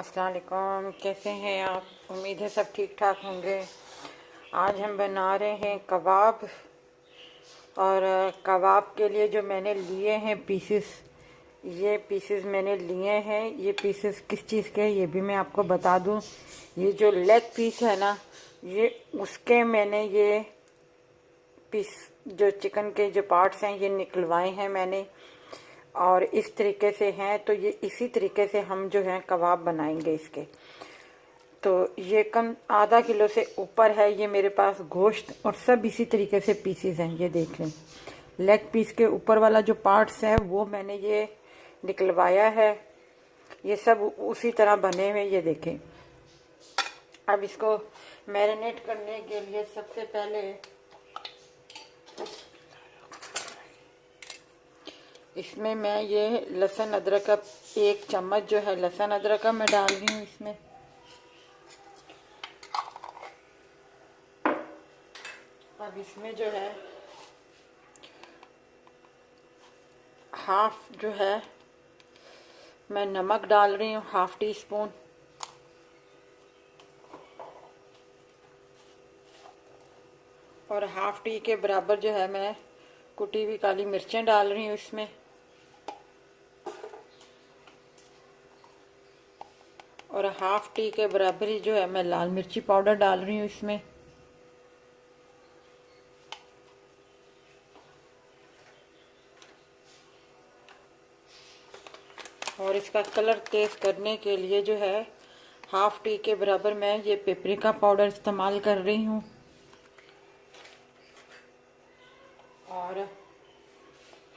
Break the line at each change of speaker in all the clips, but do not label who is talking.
अस्सलाम वालेकुम। कैसे हैं आप? उम्मीद है सब ठीक ठाक होंगे। आज हम बना रहे हैं कबाब। और कबाब के लिए जो मैंने लिए हैं पीसेस, ये पीसेस मैंने लिए हैं। ये पीसेस किस चीज़ के हैं ये भी मैं आपको बता दूं। ये जो लेग पीस है ना, ये उसके मैंने ये पीस, जो चिकन के जो पार्ट्स हैं ये निकलवाए हैं मैंने। और इस तरीके से हैं, तो ये इसी तरीके से हम जो है कबाब बनाएंगे इसके। तो ये कम आधा किलो से ऊपर है ये मेरे पास गोश्त, और सब इसी तरीके से पीसेस हैं। ये देख लें, लेग पीस के ऊपर वाला जो पार्ट्स है वो मैंने ये निकलवाया है। ये सब उसी तरह बने हुए, ये देखें। अब इसको मैरिनेट करने के लिए सबसे पहले इसमें मैं ये लहसुन अदरक का 1 चम्मच जो है लहसुन अदरक का मैं डाल रही हूँ इसमें। अब इसमें जो है हाफ जो है मैं नमक डाल रही हूँ, ½ टी स्पून। और ½ टी के बराबर जो है मैं कुटी हुई काली मिर्चें डाल रही हूँ इसमें। और ½ टी के बराबर ही जो है मैं लाल मिर्ची पाउडर डाल रही हूँ इसमें। और इसका कलर तेज करने के लिए जो है ½ टी के बराबर मैं ये पेपरिका पाउडर इस्तेमाल कर रही हूँ। और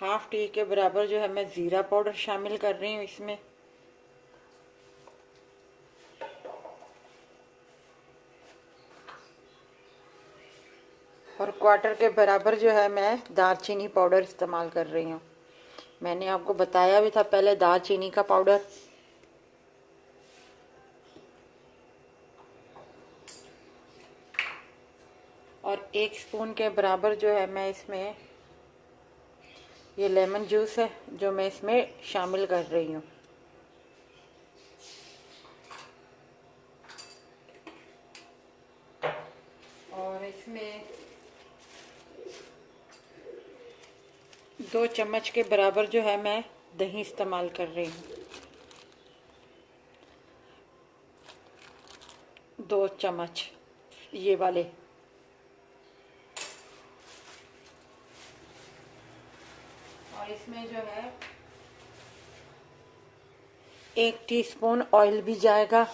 ½ टी के बराबर जो है मैं ज़ीरा पाउडर शामिल कर रही हूँ इसमें। और क्वार्टर के बराबर जो है मैं दालचीनी पाउडर इस्तेमाल कर रही हूँ। मैंने आपको बताया भी था पहले दालचीनी का पाउडर। और 1 स्पून के बराबर जो है मैं इसमें ये लेमन जूस है जो मैं इसमें शामिल कर रही हूँ। और इसमें 2 चम्मच के बराबर जो है मैं दही इस्तेमाल कर रही हूँ। 2 चम्मच ये वाले। और इसमें जो है 1 टीस्पून ऑयल भी जाएगा।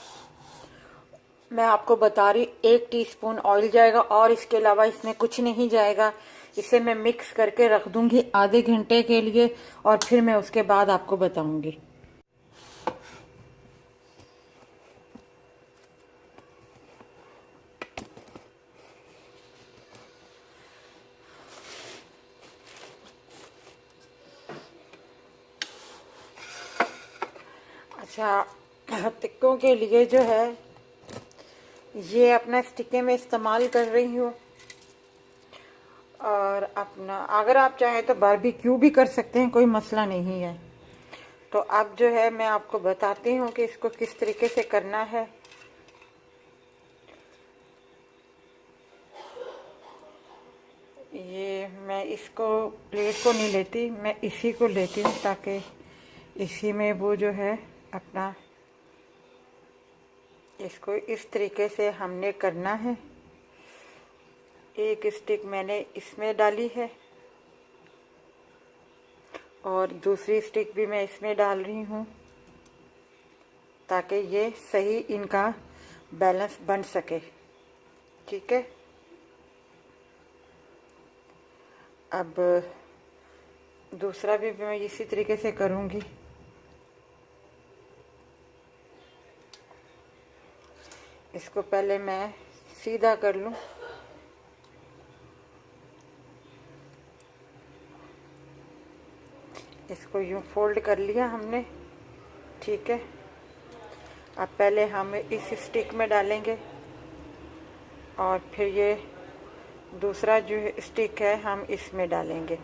मैं आपको बता रही, 1 टीस्पून ऑयल जाएगा और इसके अलावा इसमें कुछ नहीं जाएगा। इसे मैं मिक्स करके रख दूंगी आधे घंटे के लिए, और फिर मैं उसके बाद आपको बताऊंगी। अच्छा, टिक्कों के लिए जो है ये अपना स्टिकें मैं इस्तेमाल कर रही हूँ। और अपना अगर आप चाहें तो बारबेक्यू भी कर सकते हैं, कोई मसला नहीं है। तो अब जो है मैं आपको बताती हूँ कि इसको किस तरीके से करना है। ये मैं इसको प्लेट को नहीं लेती, मैं इसी को लेती हूँ ताकि इसी में वो जो है अपना, इसको इस तरीके से हमने करना है। 1 स्टिक मैंने इसमें डाली है और दूसरी स्टिक भी मैं इसमें डाल रही हूँ ताकि ये सही इनका बैलेंस बन सके। ठीक है। अब दूसरा भी मैं इसी तरीके से करूँगी। इसको पहले मैं सीधा कर लूँ। इसको यूँ फोल्ड कर लिया हमने। ठीक है। अब पहले हम इस स्टिक में डालेंगे और फिर ये दूसरा जो स्टिक है हम इसमें डालेंगे।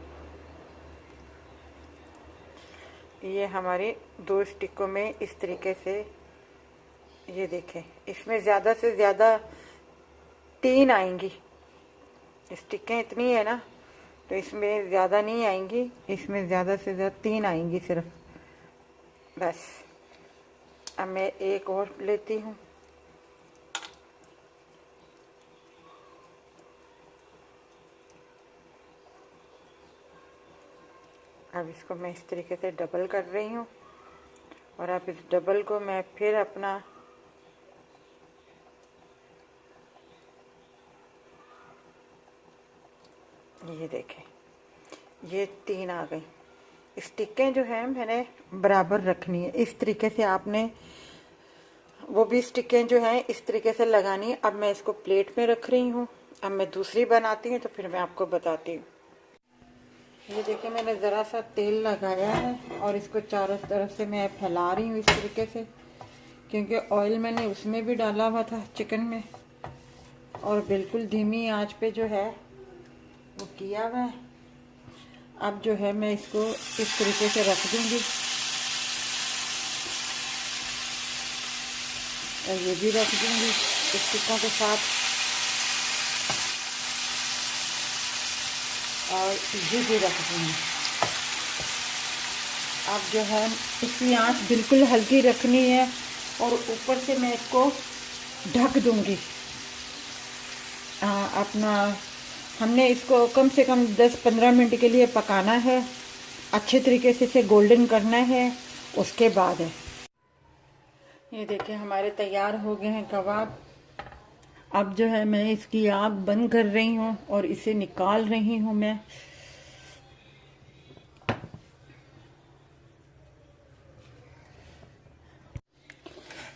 ये हमारी 2 स्टिकों में इस तरीके से ये देखें, इसमें ज़्यादा से ज़्यादा 3 आएंगी। स्टिकें इतनी है ना, तो इसमें ज़्यादा नहीं आएंगी, इसमें ज़्यादा से ज़्यादा 3 आएंगी सिर्फ, बस। अब मैं एक और लेती हूँ। अब इसको मैं इस तरीके से डबल कर रही हूँ, और अब इस डबल को मैं फिर अपना ये देखें, ये 3 आ गई। स्टिकें जो है मैंने बराबर रखनी है, इस तरीके से आपने वो भी स्टिकें जो हैं इस तरीके से लगानी है। अब मैं इसको प्लेट में रख रही हूँ। अब मैं दूसरी बनाती हूँ तो फिर मैं आपको बताती हूँ। ये देखिए, मैंने ज़रा सा तेल लगाया है और इसको चारों तरफ से मैं फैला रही हूँ इस तरीके से, क्योंकि ऑयल मैंने उसमें भी डाला हुआ था चिकन में, और बिल्कुल धीमी आंच पे जो है वो किया हुआ है। अब जो है मैं इसको इस तरीके से रख दूँगी, और ये भी रख दूँगी स्टिकों के साथ, और ये भी रख दूँगी। अब जो है इसकी आंच बिल्कुल हल्की रखनी है, और ऊपर से मैं इसको ढक दूँगी। अपना हमने इसको कम से कम 10-15 मिनट के लिए पकाना है, अच्छे तरीके से इसे गोल्डन करना है, उसके बाद है। ये देखिए, हमारे तैयार हो गए हैं कबाब। अब जो है मैं इसकी आग बंद कर रही हूँ और इसे निकाल रही हूँ मैं।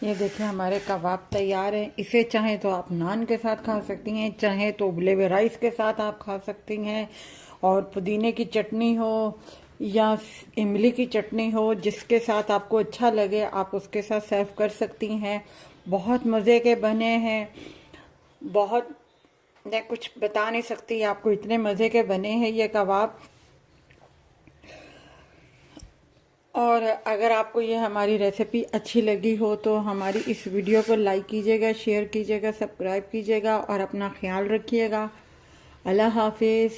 ये देखिए, हमारे कबाब तैयार हैं। इसे चाहे तो आप नान के साथ खा सकती हैं, चाहे तो उबले हुए राइस के साथ आप खा सकती हैं, और पुदीने की चटनी हो या इमली की चटनी हो, जिसके साथ आपको अच्छा लगे आप उसके साथ सर्व कर सकती हैं। बहुत मज़े के बने हैं, बहुत, मैं कुछ बता नहीं सकती आपको, इतने मज़े के बने हैं ये कबाब। और अगर आपको ये हमारी रेसिपी अच्छी लगी हो तो हमारी इस वीडियो को लाइक कीजिएगा, शेयर कीजिएगा, सब्सक्राइब कीजिएगा, और अपना ख्याल रखिएगा। अल्लाह हाफिज़।